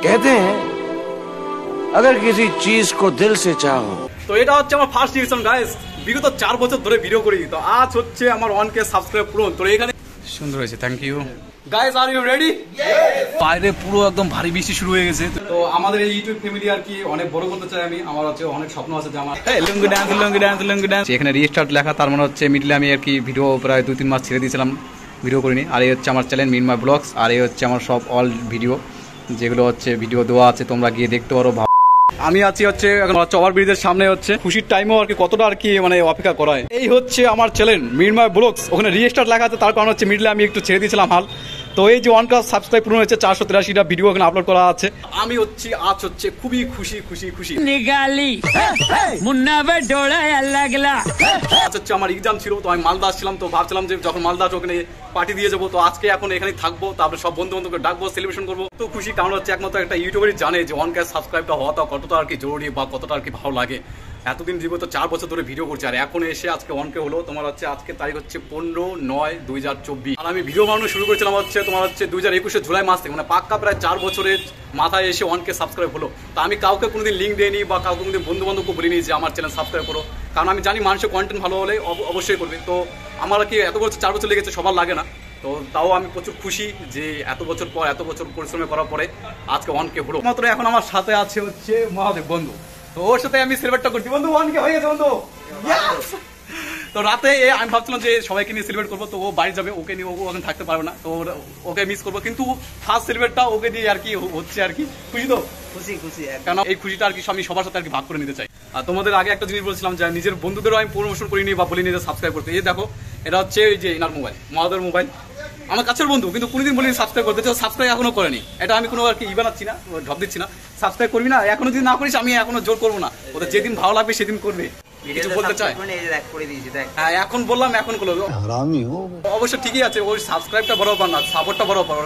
कहते हैं अगर किसी चीज को दिल से चाहो। তো এটা হচ্ছে আমার ফার্স্ট ডিভিশন গাইস, বিগত 4 বছর ধরে ভিডিও করি, তো আজ হচ্ছে আমার 1K সাবস্ক্রাইব পূরণ। তো এখানে সুন্দর হয়েছে, thank you guys. Are you ready? বাইরে পুরো একদম ভারী বৃষ্টি শুরু হয়ে গেছে। তো আমাদের এই ইউটিউব ফ্যামিলি আর কি অনেক বড় করতে চাই আমি। আমার হচ্ছে অনেক স্বপ্ন আছে যে আমার লুঙ্গি ডান্স। এখানে রিস্টার্ট লেখা, তার মানে হচ্ছে মিডলে আমি আর কি ভিডিও প্রায় 2-3 মাস ছেড়ে দিয়েছিলাম, ভিডিও করিনি। আর এই হচ্ছে আমার চ্যানেল মিনমাই ব্লগস, আর এই হচ্ছে আমার সব অল ভিডিও যেগুলো হচ্ছে ভিডিও দেওয়া আছে, তোমরা গিয়ে দেখতে পারো। আমি আছি হচ্ছে এখন চওয়ার ব্রিজের সামনে, হচ্ছে খুশির টাইমও আর কি কতটা আর কি মানে অপেক্ষা করায়। এই হচ্ছে আমার চ্যানেল মিনমাই ব্লগস, ওখানে রিস্টার্ট লেখা আছে, তার কারণ হচ্ছে মিডলে আমি একটু ছেড়ে দিয়েছিলাম হাল। তো এই যে 1K সাবস্ক্রাইব পূরণ হচ্ছে, 483টা ভিডিও এখানে আপলোড করা আছে। আমি হচ্ছে আজ হচ্ছে খুবই খুশি নিগালি মুন্না বে ডোলা লাগলা। আজ হচ্ছে আমার এক্সাম ছিল, তো আমি মালদা আসছিলাম, তো ভাবছিলাম যে যখন মালদা আসবো ওখানে পার্টি দিয়ে যাবো। তো আজকে এখন এখানে থাকবো, তারপরে সব বন্ধু বান্ধবকে ডাকবো, সেলিব্রেশন করবো। তো খুশি কারণ হচ্ছে একমাত্র একটা ইউটিউবারই জানে যে 1K সাবস্ক্রাইবটা হওয়াটা কতটা আর কি জরুরি বা কতটা আর কি ভালো লাগে। এতদিন জীবত 4 বছর ধরে ভিডিও করছি, আর এখন এসে আজকে 1K হলো। তোমার হচ্ছে আজকে তারিখ হচ্ছে 15/9/2024, আর আমি ভিডিও বানানো শুরু করেছিলাম হচ্ছে তোমার হচ্ছে 2021 জুলাই মাস থেকে, মানে পাক্কা প্রায় 4 বছরের মাথায় এসে 1K সাবস্ক্রাইব হলো। তো আমি কাউকে কোনোদিন লিঙ্ক দিইনি বা কাউকে কোনোদিন বন্ধু বান্ধবকে বলিনি যে আমার চ্যানেল সাবস্ক্রাইব করো, কারণ আমি জানি মানুষের কন্টেন্ট ভালো হলে অবশ্যই করবে। তো আমার কি এত বছর 4 বছর লেগেছে, সবার লাগে না। তো তাও আমি প্রচুর খুশি যে এত বছর পর এত বছর পরিশ্রম করার পরে আজকে 1K হলো। মাত্র এখন আমার সাথে আছে হচ্ছে মহাদেব বন্ধু, তো ওর সাথে আমি সেলিব্রেটটা করছি। বন্ধু 1K হয়ে গেছে বন্ধু। তো রাতে আমি ভাবছিলাম যে সবাইকে নিয়ে সেলিব্রেট করবো, তো ও বাড়ি যাবে, ওকে নিয়ে ও ওখানে থাকতে পারবে না, তো ওকে মিস করবো। কিন্তু ফার্স্ট সেলিব্রেটটা ওকে দিয়ে আর কি হচ্ছে আর কি। খুশি তো? খুশি কারণ এই খুশিটা আর কি আমি সবার সাথে আর কি ভাগ করে নিতে চাই। আর তোমাদের আগে একটা জিনিস বলছিলাম যে নিজের বন্ধুদেরও আমি প্রমোশন করিনি বা বলিনি যে সাবস্ক্রাইব করতে। এই দেখো, এটা হচ্ছে এই যে এনার মোবাইল, মহাদের মোবাইল, আমার কাছের বন্ধু, কিন্তু কোনোদিন বলিনি সাবস্ক্রাইব করতে। সাবস্ক্রাইব এখনো করেনি, এটা আমি কোনো আর কি বানাচ্ছি না, ঢপ দিচ্ছি না। সাবস্ক্রাইব করবি না, এখনো যদি না করিস আমি এখনো জোর করবো না, ওদের যেদিন ভালো লাগবে সেদিন করবে। কিছু বলতে চাই? হ্যাঁ এখন বললাম, এখন করলো অবশ্য ঠিকই আছে। ওই সাবস্ক্রাইবটা বড় ব্যাপার না, সাপোর্টটা বড় ব্যাপার।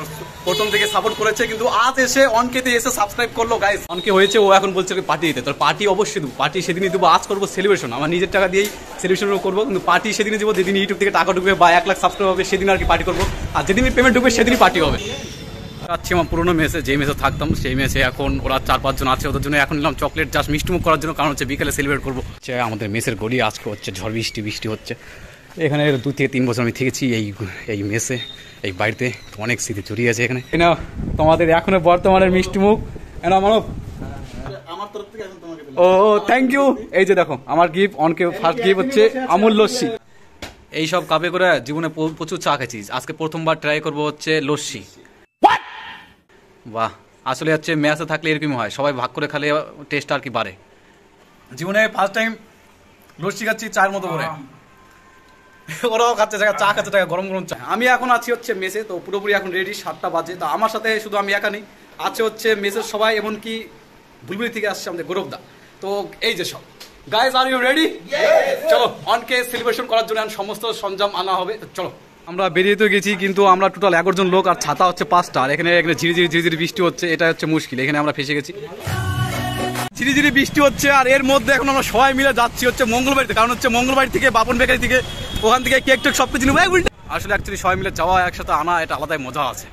প্রথম থেকে সাপোর্ট করেছে, কিন্তু আজ এসে 1K তে এসে সাবস্ক্রাইব করলো গাইস। 1K হয়েছে, ও এখন বলছে পার্টি দিতে। তোর পার্টি অবশ্যই দেবো, পার্টি সেদিনই দেবো। আজ করবো সেলিব্রেশন, আমার নিজের টাকা দিয়েই সেলিব্রেশন করবো, কিন্তু পার্টি সেদিনই দেবো যেদিন ইউটিউব থেকে টাকা ঢুকবে বা 1 লাখ সাবস্ক্রাইব হবে, সেদিন আর কি পার্টি করবো। আর যেদিনই পেমেন্ট ঢুকবে সেদিনই পার্টি হবে। আচ্ছা, আমার পুরোনো মেসে, যে মেসে থাকতাম সেই মেসে এখন ওরা 4-5 জন আছে, ওদের জন্য এখন নিলাম চকলেট জাস্ট মিষ্টিমুখ করার জন্য, কারণ হচ্ছে বিকেলে সেলিব্রেট করবো। আমাদের মেসের গলি আজকে হচ্ছে ঝড় বৃষ্টি হচ্ছে। এখানে 2 থেকে 3 বছর আমি থেকেছি এই মেসে, এই বাড়িতে, অনেক স্মৃতি জড়িয়ে আছে এখানে। না তোমাদের এখনো বর্তমানের মিষ্টিমুখ এনা মানব, আমার তরফ থেকে এখন তোমাকে ও থ্যাংক ইউ। এই যে দেখো আমার গিফট, 1K ফার্স্ট গিফট হচ্ছে আমুল লস্যি। এই সব কাপে করে জীবনে প্রচুর চা খেয়েছি, আজকে প্রথমবার ট্রাই করবো হচ্ছে লস্যি। বাহ, আসলে হচ্ছে মেসে থাকলে এরকমই হয়, সবাই ভাগ করে খেলে টেস্ট আর কি বাড়ে। জীবনে ফার্স্ট টাইম লস্যি খাচ্ছি চায়ের মতো করে, ওরাও খাচ্ছে চা খাচ্ছে, গরম চা। আমি এখন আছি হচ্ছে মেসে, তো পুরোপুরি এখন রেডি, 7টা বাজে। তো আমার সাথে শুধু আমি একা নেই, আছে হচ্ছে মেসের সবাই, এমনকি বুলবুলি থেকে আসছে আমাদের গৌরবদা। তো এই যে সব গাইস, আর ইউ রেডি? চলো 1K সেলিব্রেশন করার জন্য সমস্ত সরঞ্জাম আনা হবে, চলো। আমরা বেরিয়ে তো গেছি, কিন্তু আমরা টোটাল 11 জন লোক, আর ছাতা হচ্ছে 5টা। আর এখানে ঝিরিঝিরি বৃষ্টি হচ্ছে, এটা হচ্ছে মুশকিল, এখানে আমরা ফেসে গেছি। ঝিরিঝিরি বৃষ্টি হচ্ছে, আর এর মধ্যে এখন আমরা সবাই মিলে যাচ্ছি হচ্ছে মঙ্গলবাড়িতে, কারণ হচ্ছে মঙ্গলবাড়ি থেকে বাপন বেকারি থেকে ওখান থেকে কেক টেক সব কিছু নেবো। আসলে অ্যাকচুয়ালি সবাই মিলে যাওয়া, একসাথে আনা, এটা আলাদাই মজা আছে।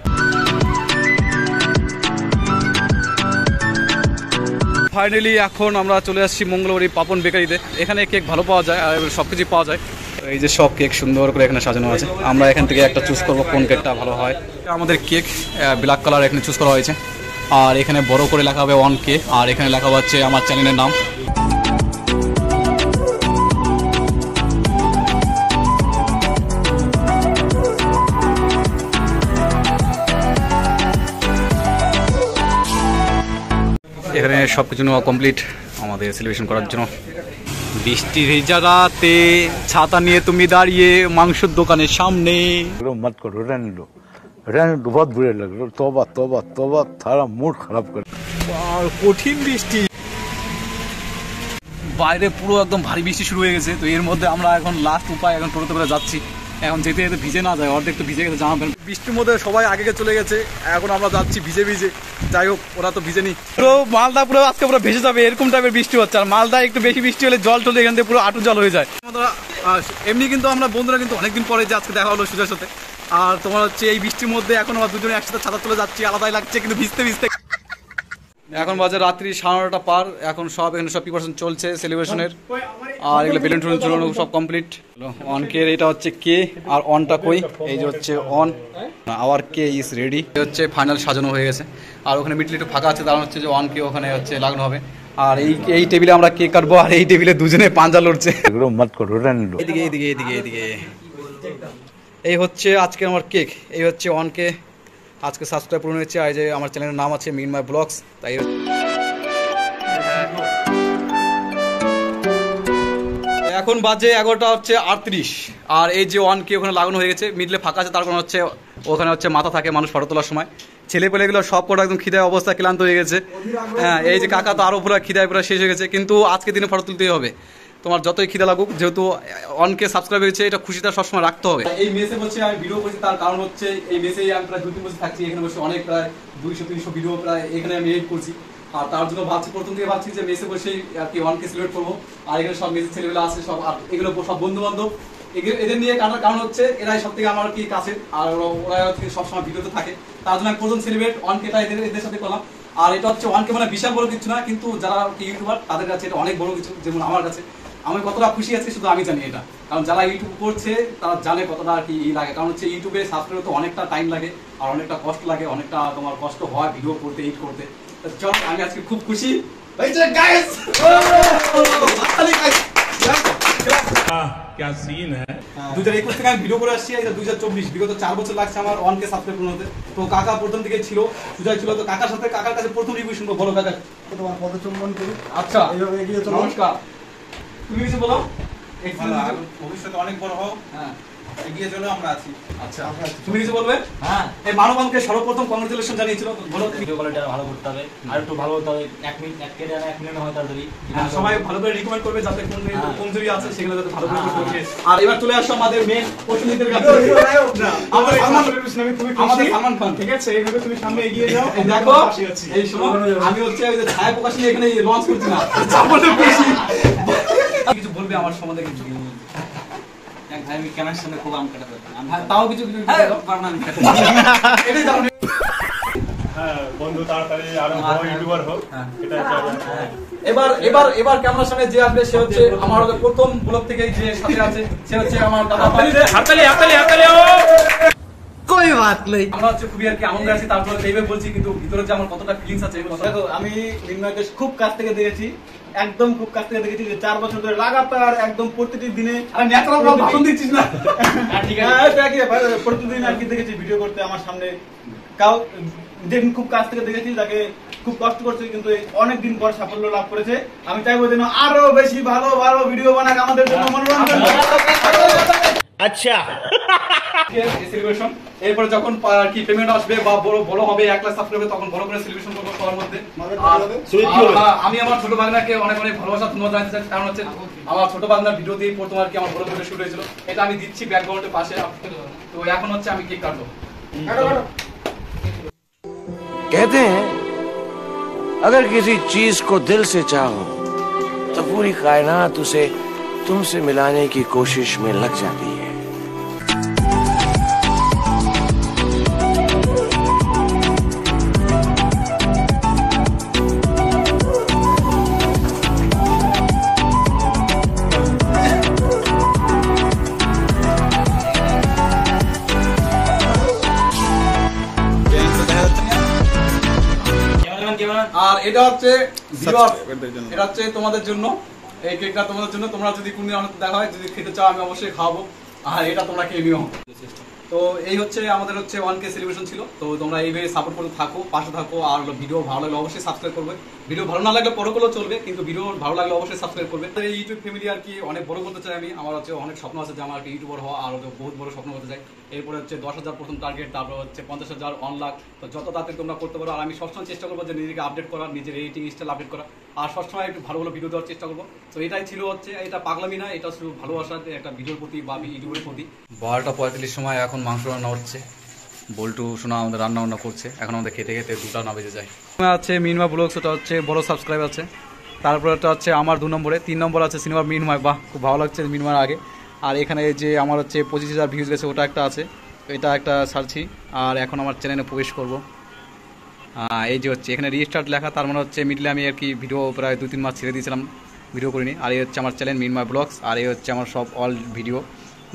ফাইনালি এখন আমরা চলে আসছি মঙ্গলবাড়ি পাপন বেকারিতে। এখানে কেক ভালো পাওয়া যায় আর সব কিছু পাওয়া যায়। এই যে সব কেক সুন্দর করে এখানে সাজানো আছে, আমরা এখান থেকে একটা চুজ করবো কোন কেকটা ভালো হয়। আমাদের কেক ব্ল্যাক কালার এখানে চুজ করা হয়েছে, আর এখানে বড় করে লেখা হবে 1K, আর এখানে লেখা হচ্ছে আমার চ্যানেলের নাম। এখানে সব কিছু নেওয়া কমপ্লিট আমাদের সেলিব্রেশন করার জন্য। বৃষ্টির এই জায়গাতে ছাতা নিয়ে তুমি দাঁড়িয়ে মাংসের দোকানের সামনে। मत करो, रहने दो बहुत बुरे लग रहे। तौबा थारा मूड खराब कर। কঠিন বৃষ্টি, বাইরে পুরো একদম ভারী বৃষ্টি শুরু হয়ে গেছে। তো এর মধ্যে আমরা এখন লাস্ট উপায়, এখন টোটোতে করে যাচ্ছি। এখন যেতে যেতে ভিজে না যায়, অর্ধেক তো ভিজে গেছে জামা প্যান্ট। বৃষ্টির মধ্যে সবাই আগে চলে গেছে, এখন আমরা যাচ্ছি ভিজে। যাই হোক, ওরা তো ভিজেনি। পুরো মালদা পুরো আজকে পুরো ভেসে যাবে, এরকম টাইপের বৃষ্টি হচ্ছে। আর মালদা একটু বেশি বৃষ্টি হলে জল টলে এখান থেকে পুরো আটু জল হয়ে যায়। এমনি কিন্তু আমরা বন্ধুরা কিন্তু অনেকদিন পরে যে আজকে দেখা হলো সুজার সাথে। আর তোমার হচ্ছে এই বৃষ্টির মধ্যে এখন আমরা দুজনে একসাথে ছাতা তুলে যাচ্ছি, আলাদাই লাগছে কিন্তু ভিজতে। এখন বাজে রাত্রি 9:30 পার। এখন সব এখানে সব প্রিপারেশন চলছে সেলিব্রেশনের, আর এগুলো বেলুন টেলুন ঝুলানো সব কমপ্লিট। অনকে এটা হচ্ছে কে, আর অনটা কই, এই যে হচ্ছে on, our cake is ready. হচ্ছে ফাইনাল সাজানো হয়ে গেছে, আর ওখানে মিডলে একটু ফাঁকা আছে, কারণ হচ্ছে যে অনকে ওখানে হচ্ছে লাগানো হবে। আর এই টেবিলে আমরা কেক কাটবো, আর এই টেবিলে দুজনে পাঞ্জা লড়ছে। এগুলো মত করো, রান লো। এদিকে এদিকে এদিকে এদিকে এই হচ্ছে আজকে আমার কেক। এই হচ্ছে অনকে আজকে সাবস্ক্রাইব পূরণ হয়েছে, আর যে আমার চ্যানেলের নাম আছে মিন মাই ব্লগস। তাই এখন বাজে 11:38, আর এই যে অনকে ওখানে লাগানো হয়ে গেছে, মিডলে ফাঁকা আছে, তার কারণ হচ্ছে ওখানে হচ্ছে মাথা থাকে মানুষ ফটো তোলার সময়। ছেলেপেলেগুলো সব কটা একদম খিদায় অবস্থা, ক্লান্ত হয়ে গেছে। হ্যাঁ, এই যে কাকা তো আরও পুরো খিদায় পুরো শেষ হয়ে গেছে, কিন্তু আজকে দিনে ফটো তুলতেই হবে, তোমার যতই খিদা লাগুক, যেহেতু অনকে সাবস্ক্রাইব হয়েছে, এটা খুশিটা সবসময় রাখতে হবে। এই মেসে বসে আমি ভিডিও করছি, তার কারণ হচ্ছে এই মেসেই আমি প্রায় 2-3 বছর থাকছি, এখানে বসে অনেক প্রায় 200-300 ভিডিও প্রায় এখানে আমি এডিট করছি। আর তার জন্য ভাবছি, প্রথম থেকে ভাবছি যে মেসে বসেই আর কি অনকে সেলিব্রেট করবো। আর এখানে সব মেসের ছেলেগুলো আছে সব, আর এগুলো সব বন্ধু বান্ধব, এদের নিয়ে কাটার কারণ হচ্ছে এরাই সব থেকে আমার কি কাছে, আর ওরা সবসময় ভিডিওতে থাকে, তার জন্য প্রথম সেলিব্রেট অনকেটা এদের সাথে করলাম। আর এটা হচ্ছে অনকে মানে বিশাল বড় কিছু না, কিন্তু যারা ইউটিউবার তাদের কাছে এটা অনেক বড় কিছু। যেমন আমার কাছে আমি কতটা খুশি আছি শুধু আমি জানি এটা, কারণ যারা ইউটিউব করছে তারা জানে কতটা আর কি লাগে। কারণ হচ্ছে ইউটিউবে সাবস্ক্রাইব তো অনেকটা টাইম লাগে, আর অনেকটা কষ্ট লাগে, অনেকটা তোমার কষ্ট হয় ভিডিও করতে, এডিট করতে। চল, আমি আজকে খুব খুশি। क्या सीन है। 2021 থেকে আমি ভিডিও করে আসছি, 2024 বিগত 4 বছর লাগছে আমার অনকে সাবস্ক্রাইব করতে হতে। তো কাকা প্রথম থেকে ছিল, সুজয় ছিল, তো কাকার সাথে কাকার কাছে প্রথম রিভিউ শুনবো। বলো কাকা। তোমার পদচুম্বন করি। আচ্ছা, এইভাবে এগিয়ে চলো। নমস্কার, তুমি কিছু বলো। ভবিষ্যতে অনেক বড় হোক, হ্যাঁ, এগিয়ে চলো, আমরা আছি। আচ্ছা, তুমি কিছু বলবে? হ্যাঁ, এই মানবকে সর্বপ্রথম কংগ্রেচুলেশন জানিয়েছিল, বলো তুমি। ভিডিও কোয়ালিটি ভালো করতে হবে, আর একটু ভালো হতে হবে। 1 মিনিট 1 মিনিট হয় তাড়াতাড়ি। হ্যাঁ, সবাই ভালো করে রিকমেন্ড করবে, যাতে কোন কমজোরি আছে সেগুলো যাতে ভালো করে করবে। আর এবার চলে আসো আমাদের মেন প্রশ্ননীতির কাছে। আমাদের সালমান খান, ঠিক আছে? এইভাবে তুমি সামনে এগিয়ে যাও। এই দেখো, এই শোনো, আমি হচ্ছে ওই যে ছায়া প্রকাশ নিয়ে এখানে লঞ্চ করছি না, চাপলে বেশি। কিছু বলবে আমার সম্বন্ধে? কিছু ভাই, আমি ক্যামেরার সামনে খুব আম কাটাতে তাও কিছু এটাই জানো। হ্যাঁ বন্ধু, তাড়াতাড়ি আরো বড় ইউটিউবার হোক, এটা এবার ক্যামেরার সামনে যে আসবে সে হচ্ছে আমার প্রথম ব্লগ থেকে যে সাথে আছে, সে হচ্ছে আমার দাদা। হাততালি হাততালি হাততালি। ও কোই বাত নেই। আমরা হচ্ছে খুবই আর কি আনন্দে আছি, তারপরে এইভাবে বলছি, কিন্তু ভিতরে যে আমার কতটা ফিলিংস আছে। দেখো, আমি মিনময়কে খুব কাছ থেকে দেখেছি, একদম খুব কাছ থেকে দেখেছি, যে 4 বছর ধরে লাগাতার একদম প্রতিটি দিনে ন্যাচারাল ভাষণ দিচ্ছিস না। ঠিক আছে, প্রতিদিন আর কি দেখেছি ভিডিও করতে আমার সামনে। যেদিন খুব কাছ থেকে দেখেছি, তাকে খুব কষ্ট করছে, কিন্তু অনেকদিন পর সাফল্য লাভ করেছে। আমি চাইবো যেন আরো বেশি ভালো ভালো ভিডিও বানাক আমাদের জন্য মনোরঞ্জন। আচ্ছা, সেলিব্রেশন এরপরে যখন আর কি পেমেন্ট আসবে বা বড় হবে 1 লাখ সাবস্ক্রাইবার, তখন বড় করে সেলিব্রেশন করবো সবার মধ্যে। আমি আমার ছোট ভাগনাকে অনেক অনেক ভালোবাসা ধন্যবাদ জানাতে চাই, কারণ হচ্ছে আমার ছোট ভাগনার ভিডিও দিয়ে প্রথম আর কি আমার বড় ভিডিও শুট হয়েছিল। এটা আমি দিচ্ছি ব্যাকগ্রাউন্ডের পাশে। তো এখন হচ্ছে আমি কেক কাটবো। कहते हैं अगर किसी चीज को दिल से चाहो तो पूरी कायनात उसे तुमसे मिलाने की कोशिश में लग जाती है। আর এটা হচ্ছে এটা হচ্ছে তোমাদের জন্য, এই কেকটা তোমাদের জন্য। তোমরা যদি কোনদিন অনেক দেখা হয়, যদি খেতে চাও, আমি অবশ্যই খাওয়াবো, আর এটা তোমরা খেয়ে নিও। তো এই হচ্ছে আমাদের হচ্ছে 1K সেলিব্রেশন ছিল। তো তোমরা এইভাবে সাপোর্ট করতে থাকো, পাশে থাকো, আর ভিডিও ভালো লাগলে অবশ্যই সাবস্ক্রাইব করবে। ভিডিও ভালো না লাগলে পরে করলেও চলবে, কিন্তু ভিডিও ভালো লাগলে অবশ্যই সাবস্ক্রাইব করবে। এই ইউটিউব ফ্যামিলি আর কি অনেক বড় করতে চাই আমি। আমার হচ্ছে অনেক স্বপ্ন আছে যে আমার ইউটিউবার হওয়া, আর বহুত বড় স্বপ্ন করতে চাই। এরপরে হচ্ছে 10,000 প্রথম টার্গেট, তারপর হচ্ছে 50,000, 1 লাখ। তো যত তাড়াতাড়ি তোমরা করতে পারো। আর আমি সবসময় চেষ্টা করবো যে নিজেকে আপডেট করার, নিজের এডিটিং স্টাইল আপডেট করা, আর সবসময় একটু ভালো ভালো ভিডিও দেওয়ার চেষ্টা করবো। তো এটাই ছিল হচ্ছে, এটা পাগলামি না, এটা শুধু ভালোবাসার একটা ভিডিওর প্রতি বা ইউটিউবের প্রতি। 12:45 সময় এখন মাংস রান্না হচ্ছে। বল্টু শোনা আমাদের রান্না বান্না করছে। এখন আমাদের খেতে খেতে 2টা না বেজে যায়। আছে মিনমা ব্লগস, ওটা হচ্ছে বড় সাবস্ক্রাইব আছে। তারপরে ওটা হচ্ছে আমার 2 নম্বরে। 3 নম্বর আছে সিনেমা মিনময়। বাহ, খুব ভালো লাগছে মিনমার আগে। আর এখানে যে আমার হচ্ছে 25,000 ভিউজ গেছে, ওটা একটা আছে, এটা একটা ছাড়ছি। আর এখন আমার চ্যানেলে প্রবেশ করব। এই যে হচ্ছে এখানে রিস্টার্ট লেখা, তার মানে হচ্ছে মিডলে আমি আর কি ভিডিও প্রায় 2-3 মাস ছেড়ে দিয়েছিলাম, ভিডিও করিনি। আর এই হচ্ছে আমার চ্যানেল মিনময় ব্লগস, আর এই হচ্ছে আমার সব অল ভিডিও,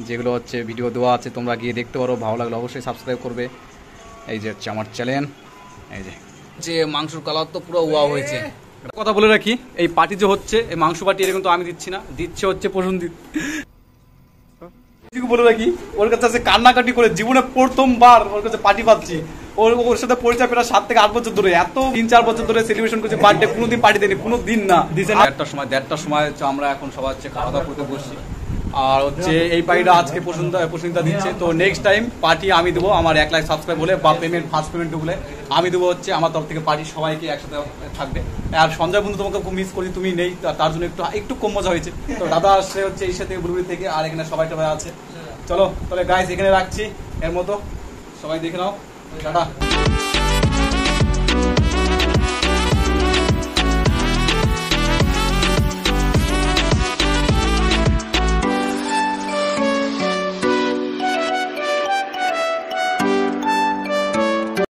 যেগুলো হচ্ছে ভিডিও দেওয়া আছে, তোমরা গিয়ে দেখতে পারো। ভালো লাগলে অবশ্যই সাবস্ক্রাইব করবে। এই যে হচ্ছে আমার চ্যানেল। এই যে মাংসর কালার তো পুরো ওয়াও হয়েছে। কথা বলে রাখি, এই পার্টি যে হচ্ছে, এই মাংস পার্টি এরকম তো আমি দিচ্ছি না, দিচ্ছে হচ্ছে প্রসেনজিৎ। বলে রাখি, ওর কাছে আছে কান্নাকাটি করে জীবনে প্রথমবার ওর কাছে পার্টি পাচ্ছি। ওর সাথে পরিচয় প্রায় 7 থেকে 8 বছর ধরে, এত 3-4 বছর ধরে সেলিব্রেশন করছে বার্থডে, কোনোদিন পার্টি দেয়নি, কোনো দিন না। 1:30 সময় আমরা এখন সবাই হচ্ছে খাওয়া দাওয়া করতে বসছি। আর হচ্ছে এই পার্টিটা আজকে প্রসেনজিৎ দিচ্ছে। তো নেক্সট টাইম পার্টি আমি দেবো, আমার 1 লাখ সাবস্ক্রাইব হলে বা পেমেন্ট ফার্স্ট পেমেন্ট ঢুকলে আমি দেবো হচ্ছে আমার তরফ থেকে পার্টি, সবাইকে একসাথে থাকবে। আর সঞ্জয় বন্ধু তোমাকে খুব মিস করি, তুমি নেই, তার জন্য একটু কম মজা হয়েছে। তো দাদা আসছে হচ্ছে এই সাথে বুলবুলি থেকে, আর এখানে সবাই আছে। চলো তাহলে গাইস এখানে রাখছি, এর মতো সবাই দেখে নাও, টাটা।